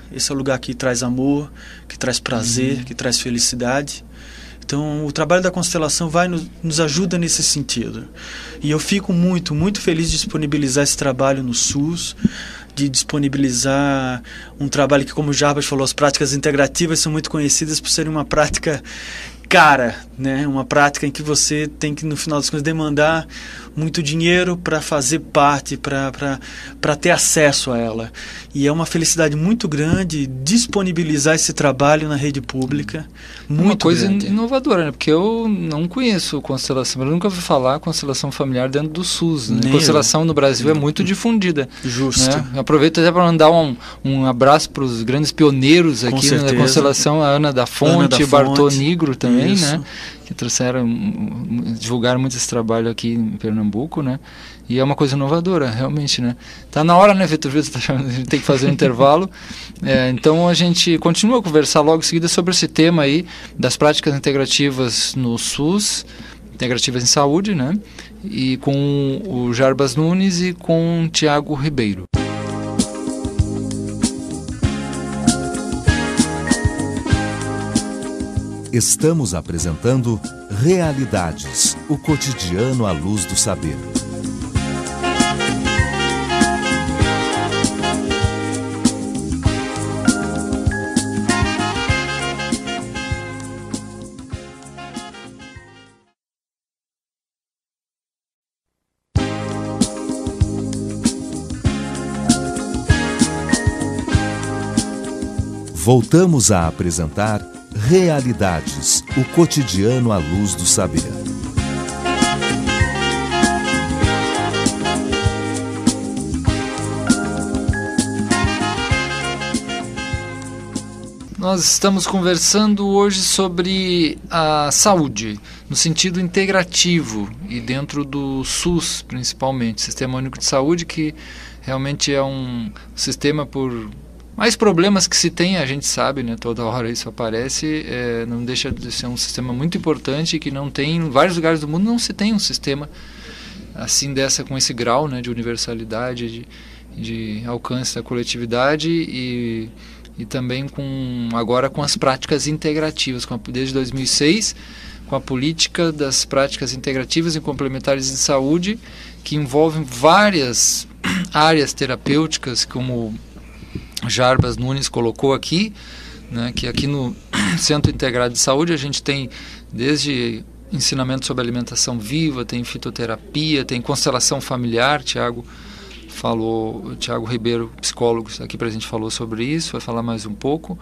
que traz amor, que traz prazer, que traz felicidade. Então o trabalho da constelação nos ajuda nesse sentido. E eu fico muito, muito feliz de disponibilizar esse trabalho no SUS, de disponibilizar um trabalho que, como o Jarbas falou, as práticas integrativas são muito conhecidas por serem uma prática cara, né? Uma prática em que você tem que, no final das contas, demandar muito dinheiro para fazer parte, para ter acesso a ela. E é uma felicidade muito grande disponibilizar esse trabalho na rede pública. Muito uma coisa grande. Inovadora, né? Porque eu não conheço constelação, eu nunca ouvi falar constelação familiar dentro do SUS, né? Constelação no Brasil é muito difundida. Justo. Né? Eu aproveito até para mandar um abraço para os grandes pioneiros aqui na constelação, a Ana da Fonte, o Bartô Nigro também, né? Que divulgaram muito esse trabalho aqui em Pernambuco, né? E é uma coisa inovadora, realmente, né? Tá na hora, né, Vitor? A gente tem que fazer um intervalo. Então a gente continua a conversar logo em seguida sobre esse tema aí das práticas integrativas no SUS, integrativas em saúde, né? E com o Jarbas Nunes e com o Tiago Ribeiro. Estamos apresentando Realidades, o cotidiano à luz do saber. Voltamos a apresentar Realidades, o cotidiano à luz do saber. Nós estamos conversando hoje sobre a saúde, no sentido integrativo e dentro do SUS, principalmente, Sistema Único de Saúde, que realmente é um sistema por mais problemas que se tem, a gente sabe, né? Toda hora isso aparece, não deixa de ser um sistema muito importante que não tem, em vários lugares do mundo não se tem um sistema assim com esse grau, né, de universalidade, de alcance da coletividade e também agora com as práticas integrativas, desde 2006, com a política das práticas integrativas e complementares de saúde, que envolvem várias áreas terapêuticas, como Jarbas Nunes colocou aqui, né, que aqui no Centro Integrado de Saúde a gente tem desde ensinamento sobre alimentação viva, tem fitoterapia, tem constelação familiar. Tiago Ribeiro, psicólogo aqui presente, falou sobre isso, vai falar mais um pouco.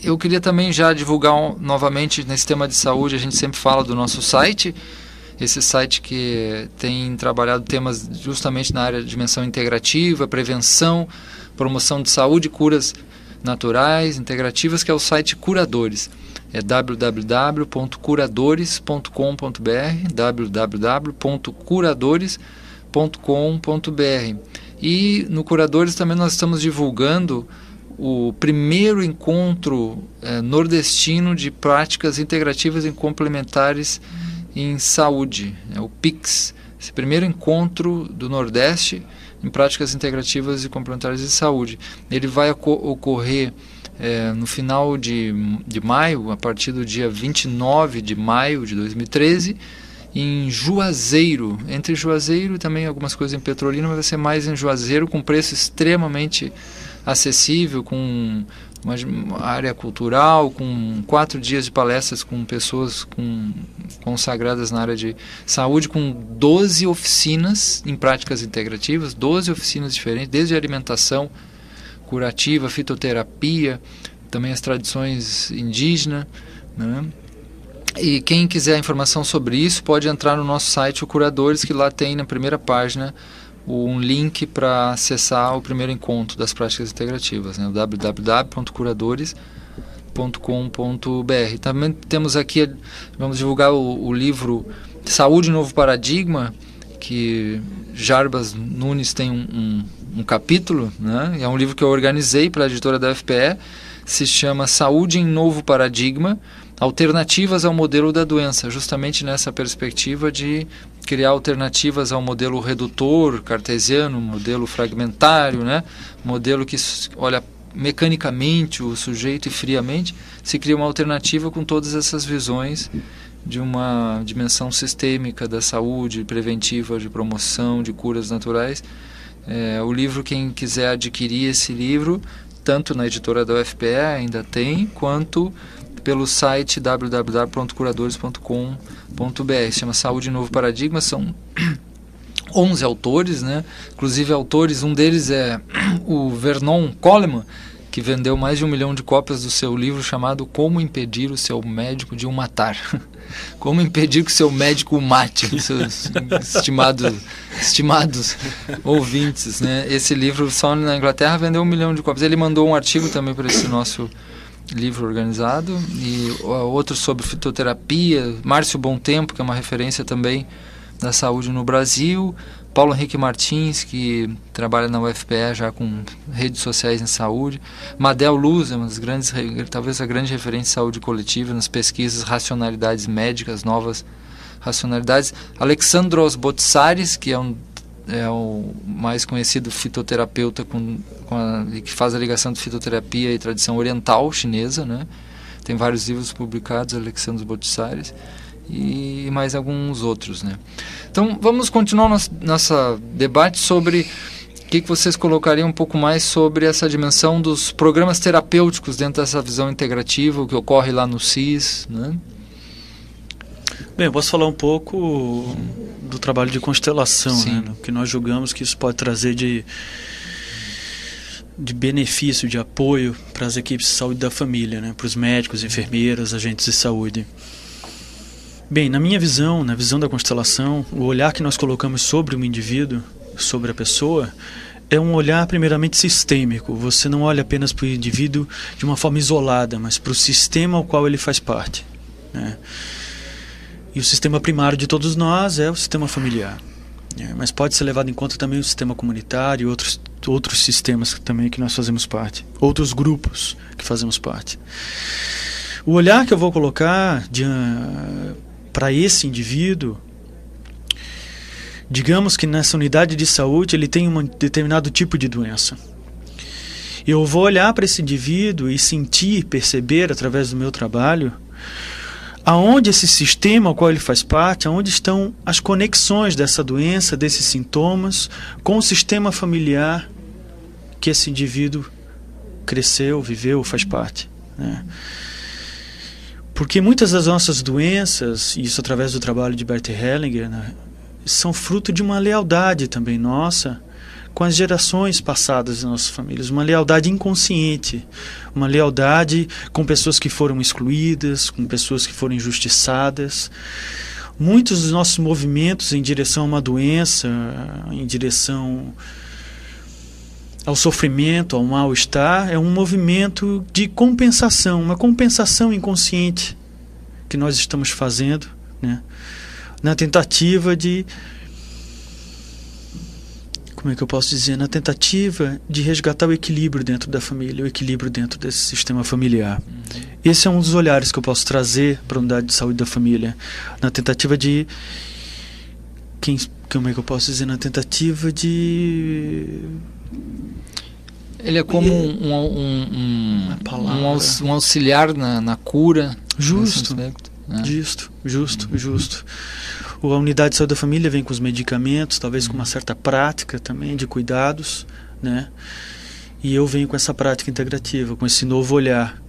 Eu queria também já divulgar novamente nesse tema de saúde. A gente sempre fala do nosso site, esse site que tem trabalhado temas justamente na área de dimensão integrativa, prevenção, promoção de saúde e curas naturais, integrativas, que é o site Curadores. É www.curadores.com.br, www.curadores.com.br. E no Curadores também nós estamos divulgando o primeiro encontro nordestino de práticas integrativas e complementares em saúde, o PICS, esse primeiro encontro do Nordeste em práticas integrativas e complementares de saúde. Ele vai ocorrer no final de maio, a partir do dia 29 de maio de 2013, em Juazeiro, entre Juazeiro e também algumas coisas em Petrolina, mas vai ser mais em Juazeiro, com preço extremamente acessível, com uma área cultural, com 4 dias de palestras com pessoas consagradas na área de saúde, com 12 oficinas em práticas integrativas, 12 oficinas diferentes, desde alimentação curativa, fitoterapia, também as tradições indígenas, né? E quem quiser informação sobre isso pode entrar no nosso site, o Curadores, que lá tem na primeira página um link para acessar o primeiro encontro das práticas integrativas, né? www.curadores.com.br. Também temos aqui, vamos divulgar o livro Saúde Novo Paradigma, que Jarbas Nunes tem um capítulo, né? É um livro que eu organizei para a editora da UFPE, se chama Saúde em Novo Paradigma, Alternativas ao Modelo da Doença, justamente nessa perspectiva de criar alternativas ao modelo redutor, cartesiano, modelo fragmentário, né? Modelo que olha mecanicamente o sujeito e friamente, se cria uma alternativa com todas essas visões de uma dimensão sistêmica da saúde, preventiva, de promoção, de curas naturais. O livro, quem quiser adquirir esse livro, tanto na editora da UFPE ainda tem, quanto pelo site www.curadores.com.br. Se chama Saúde Novo Paradigma, são 11 autores, né? Inclusive autores, um deles é o Vernon Coleman, que vendeu mais de 1 milhão de cópias do seu livro chamado Como Impedir o Seu Médico de o Matar. Como impedir que o seu médico o mate, seus estimados ouvintes, né? Esse livro só na Inglaterra vendeu 1 milhão de cópias. Ele mandou um artigo também para esse nosso livro organizado, e outro sobre fitoterapia, Márcio Bom Tempo, que é uma referência também da saúde no Brasil, Paulo Henrique Martins, que trabalha na UFPE já com redes sociais em saúde, Madel Luz, uma das grandes, talvez a grande referência em saúde coletiva nas pesquisas Racionalidades Médicas, Novas Racionalidades, Alexandros Botsaris, que é o mais conhecido fitoterapeuta que faz a ligação de fitoterapia e tradição oriental chinesa, né? Tem vários livros publicados, Alexandros Botsaris, e mais alguns outros, né? Então vamos continuar nosso debate sobre o que vocês colocariam um pouco mais sobre essa dimensão dos programas terapêuticos dentro dessa visão integrativa, o que ocorre lá no CIS, né? Bem, eu posso falar um pouco do trabalho de constelação, né? Que nós julgamos que isso pode trazer de benefício, de apoio para as equipes de saúde da família, né? Para os médicos, enfermeiras, agentes de saúde. Bem, na minha visão, na visão da constelação, o olhar que nós colocamos sobre o indivíduo, sobre a pessoa, é um olhar primeiramente sistêmico. Você não olha apenas para o indivíduo de uma forma isolada, mas para o sistema ao qual ele faz parte, né? E o sistema primário de todos nós é o sistema familiar, né? Mas pode ser levado em conta também o sistema comunitário e outros sistemas também que nós fazemos parte, outros grupos que fazemos parte. O olhar que eu vou colocar para esse indivíduo, digamos que nessa unidade de saúde ele tem um determinado tipo de doença. Eu vou olhar para esse indivíduo e sentir, perceber através do meu trabalho aonde esse sistema ao qual ele faz parte, aonde estão as conexões dessa doença, desses sintomas, com o sistema familiar que esse indivíduo cresceu, viveu, faz parte, né? Porque muitas das nossas doenças, isso através do trabalho de Bert Hellinger, né, são fruto de uma lealdade também nossa com as gerações passadas das nossas famílias, uma lealdade inconsciente, uma lealdade com pessoas que foram excluídas, com pessoas que foram injustiçadas. Muitos dos nossos movimentos em direção a uma doença, em direção ao sofrimento, ao mal-estar, é um movimento de compensação, uma compensação inconsciente que nós estamos fazendo, né, na tentativa de, como é que eu posso dizer, na tentativa de resgatar o equilíbrio dentro da família, o equilíbrio dentro desse sistema familiar. Esse é um dos olhares que eu posso trazer para a unidade de saúde da família, na tentativa de, como é que eu posso dizer, na tentativa de... Ele é como um auxiliar na cura. Justo, justo. A unidade de saúde da família vem com os medicamentos, talvez com uma certa prática também de cuidados, né? E eu venho com essa prática integrativa, com esse novo olhar.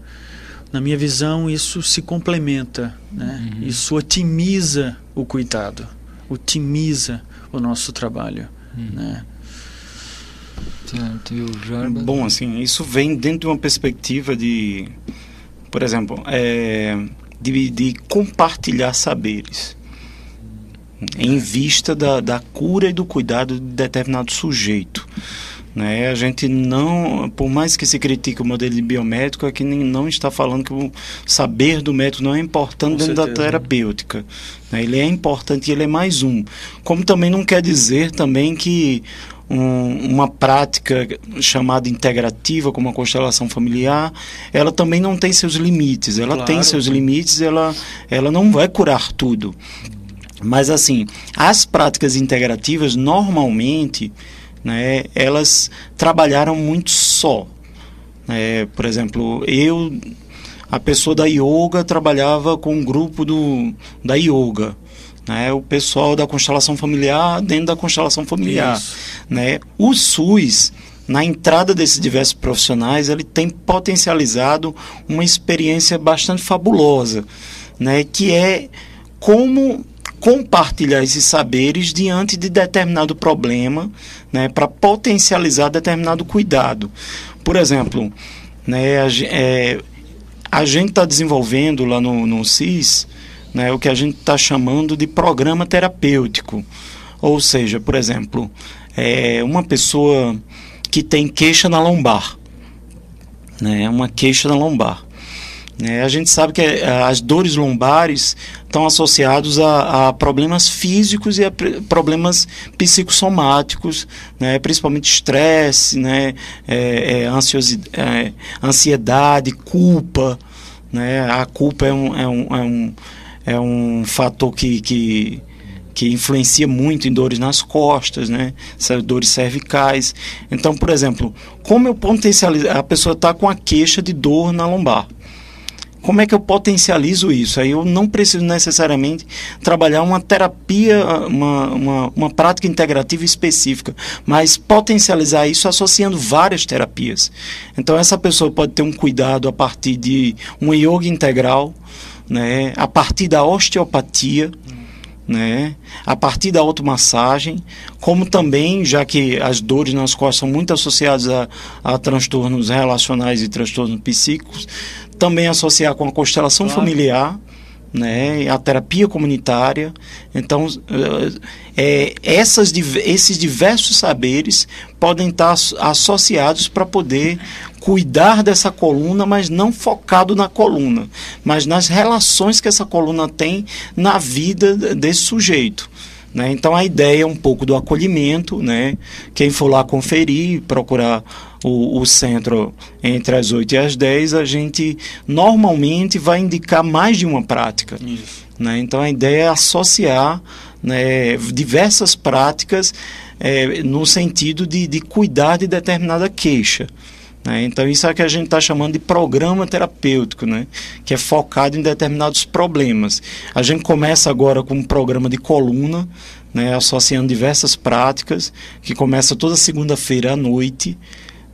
Na minha visão, isso se complementa, né? Isso otimiza o cuidado, otimiza o nosso trabalho, né? Bom, assim, isso vem dentro de uma perspectiva de, por exemplo, de compartilhar saberes em vista da cura e do cuidado de determinado sujeito, né? A gente não, por mais que se critique o modelo biomédico, é que não está falando que o saber do médico não é importante dentro da terapêutica, né? Ele é importante e ele é mais um. Como também não quer dizer também que uma prática chamada integrativa, como a constelação familiar, ela também não tem seus limites. Ela tem seus limites, ela não vai curar tudo. Mas assim, as práticas integrativas normalmente, né, elas trabalharam muito só. Por exemplo, a pessoa da yoga trabalhava com um grupo da yoga, né, o pessoal da constelação familiar dentro da constelação familiar, né? O SUS, na entrada desses diversos profissionais, ele tem potencializado uma experiência bastante fabulosa, né, que é como compartilhar esses saberes diante de determinado problema, né, para potencializar determinado cuidado. Por exemplo, né, a gente está desenvolvendo lá no CIS, né, o que a gente está chamando de programa terapêutico. Ou seja, por exemplo, uma pessoa que tem queixa na lombar, né, uma queixa na lombar. A gente sabe que as dores lombares estão associadas a problemas físicos e a problemas psicossomáticos, né, principalmente estresse, né, ansiedade, culpa, né. A culpa é um fator que influencia muito em dores nas costas, né? Essas dores cervicais. Então, por exemplo, como eu potencializo, a pessoa está com a queixa de dor na lombar. Como é que eu potencializo isso? Aí eu não preciso necessariamente trabalhar uma terapia, uma prática integrativa específica, mas potencializar isso associando várias terapias. Então essa pessoa pode ter um cuidado a partir de um yoga integral, né, a partir da osteopatia, né, a partir da automassagem, como também, já que as dores nas costas são muito associadas a transtornos relacionais e transtornos psíquicos, também associar com a constelação familiar, né, a terapia comunitária. Então, esses diversos saberes podem estar associados para poder cuidar dessa coluna, mas não focado na coluna, mas nas relações que essa coluna tem na vida desse sujeito, né? Então a ideia é um pouco do acolhimento, né? Quem for lá conferir, procurar o centro entre as 8 e as 10, a gente normalmente vai indicar mais de uma prática. Né? Então a ideia é associar, né, diversas práticas no sentido de cuidar de determinada queixa. né? Então isso é o que a gente está chamando de programa terapêutico, né? Que é focado em determinados problemas. A gente começa agora com um programa de coluna, né? Associando diversas práticas, que começa toda segunda-feira à noite,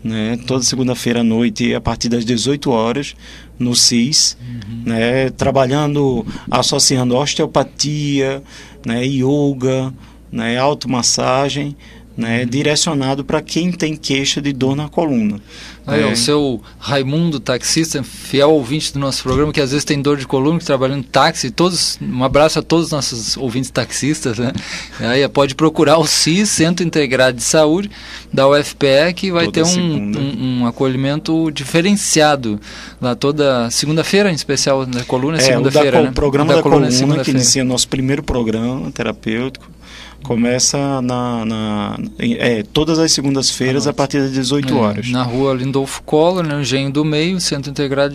né? Toda segunda-feira à noite, a partir das 18 horas, no CIS, né? Trabalhando, associando osteopatia, né? Yoga, né? Automassagem, né? Direcionado para quem tem queixa de dor na coluna. Aí, o seu Raimundo, taxista, fiel ouvinte do nosso programa, que às vezes tem dor de coluna, que trabalha no táxi, um abraço a todos os nossos ouvintes taxistas, né? Aí pode procurar o CIS, Centro Integrado de Saúde, da UFPE, que vai ter um acolhimento diferenciado lá toda segunda-feira, em especial na coluna, segunda-feira, né? O programa da coluna que inicia nosso primeiro programa terapêutico, começa todas as segundas-feiras a partir das 18 horas. Na rua Lindolfo Collor, no Engenho do Meio, Centro Integrado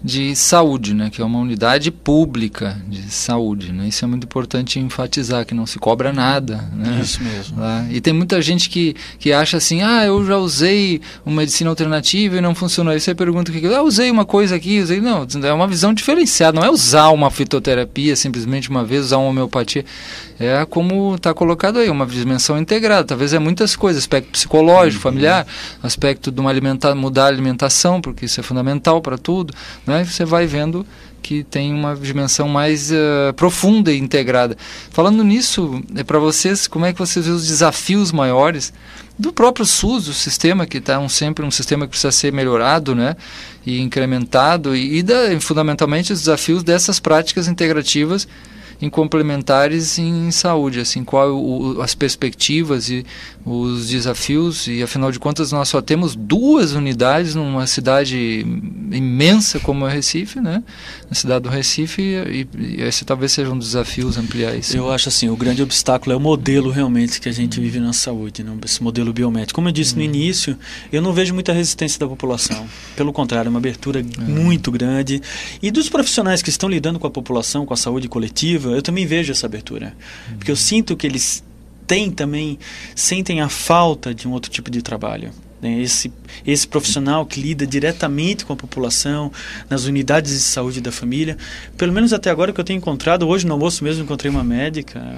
de Saúde, né, que é uma unidade pública de saúde, né? Isso é muito importante enfatizar, que não se cobra nada, né? Isso mesmo. E tem muita gente que acha assim, eu já usei uma medicina alternativa e não funcionou. Aí você pergunta o que usei uma coisa aqui, não, é uma visão diferenciada, não é usar uma fitoterapia simplesmente uma vez, usar uma homeopatia. É como está colocado aí, uma dimensão integrada. Talvez é muitas coisas, aspecto psicológico, familiar, aspecto de mudar a alimentação, porque isso é fundamental para tudo, né? Você vai vendo que tem uma dimensão mais profunda e integrada. Falando nisso, para vocês, como é que vocês veem os desafios maiores do próprio SUS, o sistema que está sempre um sistema que precisa ser melhorado, né, e incrementado, e fundamentalmente os desafios dessas práticas integrativas em complementares em saúde, assim, qual as perspectivas e os desafios, e afinal de contas nós só temos 2 unidades numa cidade imensa como é Recife, né? Na cidade do Recife, e esse talvez seja um dos desafios ampliar isso. Eu acho assim, o grande obstáculo é o modelo realmente que a gente vive na saúde, né? Esse modelo biomédico. Como eu disse no início, eu não vejo muita resistência da população, pelo contrário, é uma abertura muito grande, e dos profissionais que estão lidando com a população, com a saúde coletiva, eu também vejo essa abertura, porque eu sinto que eles sentem a falta de um outro tipo de trabalho, né? Esse profissional que lida diretamente com a população, nas unidades de saúde da família, pelo menos até agora que eu tenho encontrado, hoje no almoço mesmo encontrei uma médica.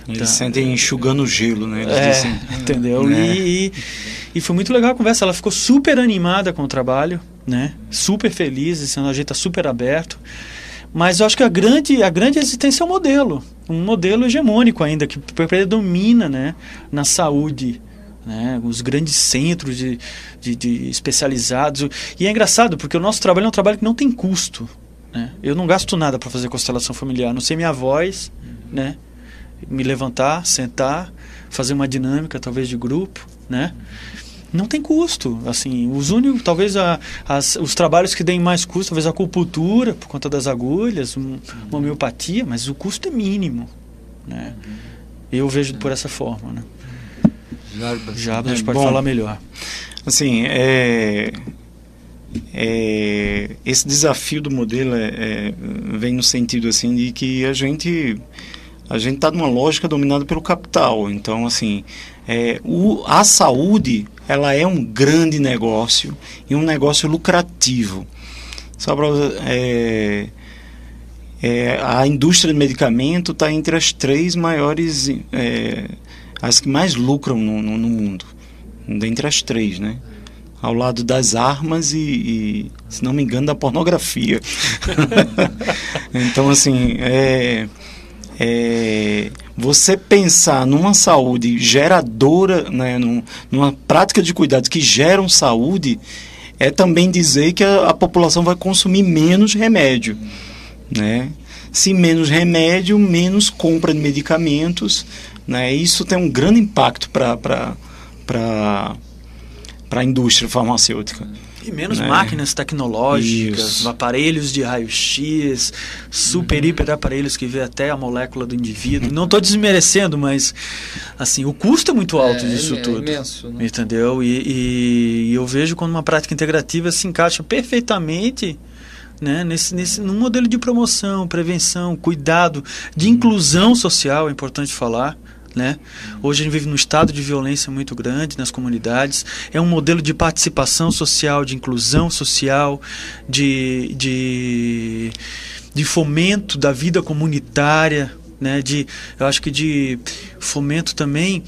Eles sentem enxugando gelo, né? Eles dizem, entendeu? E foi muito legal a conversa, ela ficou super animada com o trabalho, né? Super feliz, a gente está super aberto. Mas eu acho que a grande existência é um modelo hegemônico ainda, que predomina, né, na saúde, né, os grandes centros de especializados. E é engraçado, porque o nosso trabalho é um trabalho que não tem custo, né? Eu não gasto nada para fazer constelação familiar, a não ser minha voz, né, me levantar, sentar, fazer uma dinâmica, talvez de grupo, né? Não tem custo, assim, os únicos, talvez os trabalhos que deem mais custo, talvez a acupuntura, por conta das agulhas, uma homeopatia, mas o custo é mínimo, né? Eu vejo por essa forma, né? Jarbas, a gente pode falar melhor. Assim, esse desafio do modelo vem no sentido, assim, de que a gente está numa lógica dominada pelo capital. Então, assim, a saúde, ela é um grande negócio e um negócio lucrativo. Só para a indústria de medicamento está entre as 3 maiores, as que mais lucram no mundo, dentre as 3, né? Ao lado das armas e, se não me engano, da pornografia. Então, assim, você pensar numa saúde geradora, né, numa prática de cuidados que geram saúde, é também dizer que a população vai consumir menos remédio, né? Se menos remédio, menos compra de medicamentos, né? Isso tem um grande impacto para a indústria farmacêutica. E menos máquinas tecnológicas, isso, aparelhos de raio-x, hiper aparelhos que vê até a molécula do indivíduo. Não estou desmerecendo, mas assim, o custo é muito alto disso tudo. É imenso, né? Entendeu? E eu vejo quando uma prática integrativa se encaixa perfeitamente, né, num modelo de promoção, prevenção, cuidado, de inclusão social, é importante falar, né? Hoje a gente vive num estado de violência muito grande nas comunidades. É um modelo de participação social, de inclusão social, de fomento da vida comunitária, né? Eu acho que de fomento também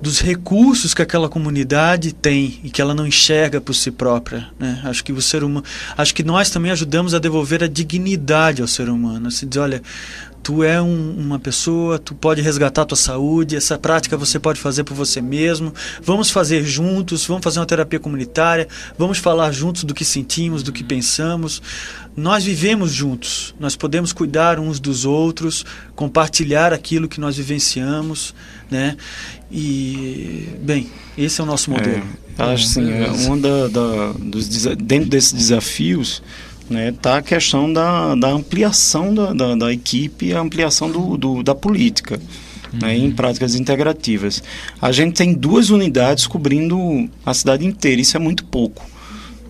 dos recursos que aquela comunidade tem e que ela não enxerga por si própria, né? Acho que o ser humano, acho que nós também ajudamos a devolver a dignidade ao ser humano. Assim, dizer, olha, tu é uma pessoa, tu pode resgatar a tua saúde, essa prática você pode fazer por você mesmo, vamos fazer juntos, vamos fazer uma terapia comunitária, vamos falar juntos do que sentimos, do que pensamos. Nós vivemos juntos, nós podemos cuidar uns dos outros, compartilhar aquilo que nós vivenciamos, né? E, bem, esse é o nosso modelo. Acho assim, dentro desses desafios, né, tá a questão da ampliação da equipe, a ampliação da política, né, em práticas integrativas. A gente tem 2 unidades cobrindo a cidade inteira, isso é muito pouco,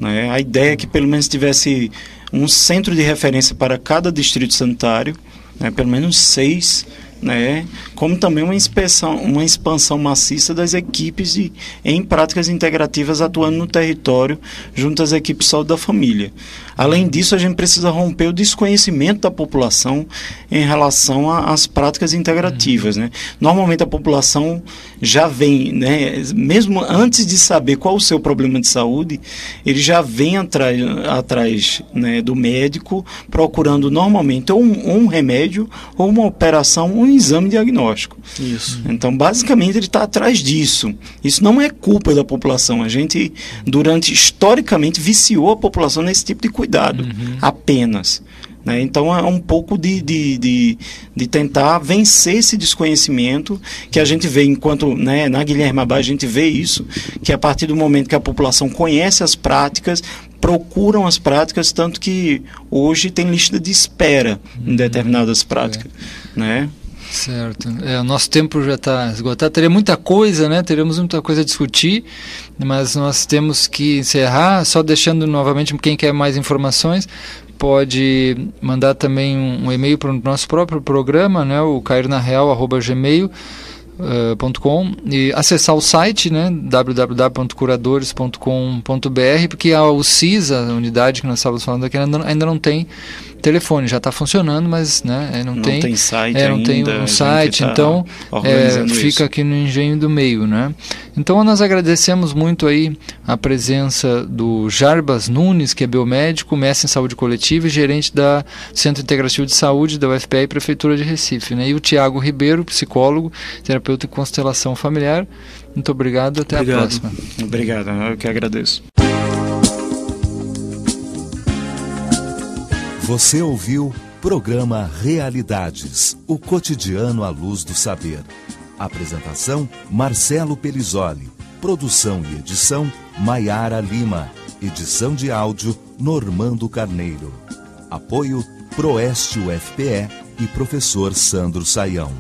né? A ideia é que pelo menos tivesse um centro de referência para cada distrito sanitário, né, pelo menos 6, né, como também uma expansão maciça das equipes em práticas integrativas atuando no território junto às equipes de saúde da família. Além disso, a gente precisa romper o desconhecimento da população em relação às práticas integrativas, né? Normalmente a população já vem, né, mesmo antes de saber qual o seu problema de saúde, ele já vem atrás, né, do médico, procurando normalmente ou um remédio, ou uma operação, um exame diagnóstico. Isso. Então, basicamente, ele está atrás disso. Isso não é culpa da população. A gente, historicamente, viciou a população nesse tipo de cuidado, apenas. Né? Então, é um pouco de tentar vencer esse desconhecimento que a gente vê enquanto, né, na Guilherme Abad a gente vê isso, que a partir do momento que a população conhece as práticas, procuram as práticas, tanto que hoje tem lista de espera em determinadas práticas, né? Certo. O nosso tempo já está esgotado. Teria muita coisa, né? Teríamos muita coisa a discutir, mas nós temos que encerrar. Só deixando novamente, quem quer mais informações, pode mandar também um e-mail para o nosso próprio programa, né? O cairnarreal@gmail.com, e acessar o site, né, www.curadores.com.br, porque a UCISA, a unidade que nós estávamos falando aqui, ainda não tem telefone, já está funcionando, mas, né, não tem site não tem um site, então fica aqui no Engenho do Meio, né? Então nós agradecemos muito aí a presença do Jarbas Nunes, que é biomédico, mestre em saúde coletiva e gerente da Centro Integrativo de Saúde da UFPE e Prefeitura de Recife, né? E o Tiago Ribeiro, psicólogo, terapeuta em constelação familiar. Muito obrigado, até a próxima. Obrigado, eu que agradeço. Você ouviu programa Realidades, o cotidiano à luz do saber. Apresentação, Marcelo Pelizoli. Produção e edição, Maiara Lima. Edição de áudio, Normando Carneiro. Apoio, Proeste UFPE e professor Sandro Saião.